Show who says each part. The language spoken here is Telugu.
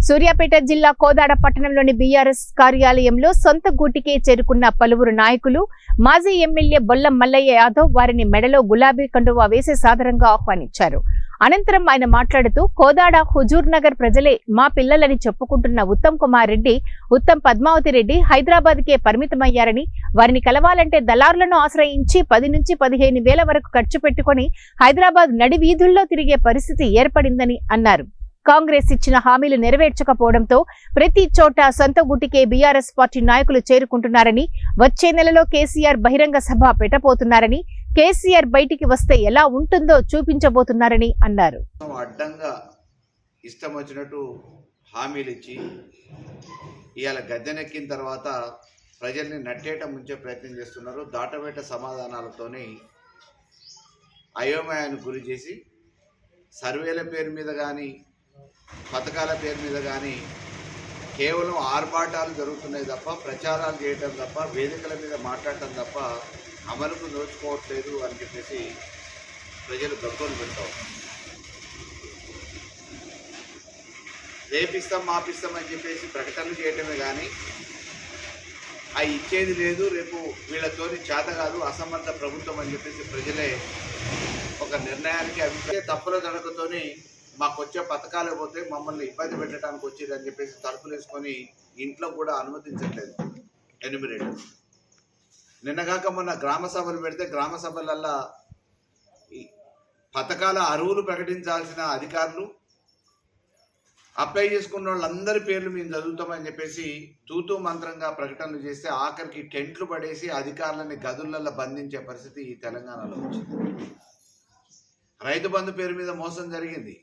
Speaker 1: సూర్యాపేట జిల్లా కోదాడ పట్టణంలోని బీఆర్ఎస్ కార్యాలయంలో సొంత గూటికే చేరుకున్న పలువురు నాయకులు మాజీ ఎమ్మెల్యే బొల్లం మల్లయ్య యాదవ్ వారిని మెడలో గులాబీ కండువా వేసి సాదరంగా ఆహ్వానించారు. అనంతరం ఆయన మాట్లాడుతూ కోదాడ హుజూర్ నగర్ ప్రజలే మా పిల్లలని చెప్పుకుంటున్న ఉత్తమ్ కుమార్ రెడ్డి, ఉత్తమ్ పద్మావతి రెడ్డి హైదరాబాద్ కే పరిమితమయ్యారని, వారిని కలవాలంటే దళారులను ఆశ్రయించి 10 నుంచి 15 వేల వరకు ఖర్చు పెట్టుకుని హైదరాబాద్ నడి వీధుల్లో తిరిగే పరిస్థితి ఏర్పడిందని అన్నారు. కాంగ్రెస్ ఇచ్చిన హామీలు నెరవేర్చకపోవడంతో ప్రతి చోట సొంత గుటికే బీఆర్ఎస్ పార్టీ నాయకులు చేరుకుంటున్నారని, వచ్చే నెలలో కేసీఆర్ బహిరంగ సభ పెట్టబోతున్నారని, కేసీఆర్ బయటికి వస్తే ఎలా ఉంటుందో చూపించబోతున్నారని అన్నారు.
Speaker 2: అడ్డంగా ఇష్టం వచ్చినట్టు హామీలు ఇచ్చి ఇవాళ గద్దెనెక్కిన తర్వాత ప్రజల్ని నట్టేట ముంచే ప్రయత్నం చేస్తున్నారు. దాటవేట సమాధానాలతోని అయోమయానికి గురి చేసి సర్వేల పేరు మీద కానీ పథకాల పేరు మీద కానీ కేవలం ఆర్భాటాలు జరుగుతున్నాయి తప్ప, ప్రచారాలు చేయటం తప్ప, వేదికల మీద మాట్లాడటం తప్ప అమలుకు నోచుకోవట్లేదు అని చెప్పేసి ప్రజలు గగ్గోలు పెడతారు. రేపిస్తాం మాపిస్తాం అని చెప్పేసి ప్రకటనలు చేయటమే కానీ అవి ఇచ్చేది లేదు. రేపు వీళ్ళతోని చేత కాదు, అసమర్థ ప్రభుత్వం అని చెప్పేసి ప్రజలే ఒక నిర్ణయానికి అభిప్రాయ తప్పుల దడకతోని మాకు వచ్చే పథకాలు పోతే మమ్మల్ని ఇబ్బంది పెట్టడానికి వచ్చేదని చెప్పేసి తలుపులు వేసుకొని ఇంట్లో కూడా అనుమతించట్లేదు ఎన్యూమరేటర్స్. నిన్నగాక మొన్న గ్రామ సభలు పెడితే గ్రామ సభలల్లా ఈ పథకాల అరువులు ప్రకటించాల్సిన అధికారులు అప్లై చేసుకున్న వాళ్ళందరి పేర్లు మేము చదువుతామని చెప్పేసి తూతూ మంత్రంగా ప్రకటనలు చేస్తే ఆఖరికి టెంట్లు పడేసి అధికారులని గదులలో బంధించే పరిస్థితి ఈ తెలంగాణలో వచ్చింది. రైతు బంధు పేరు మీద మోసం జరిగింది.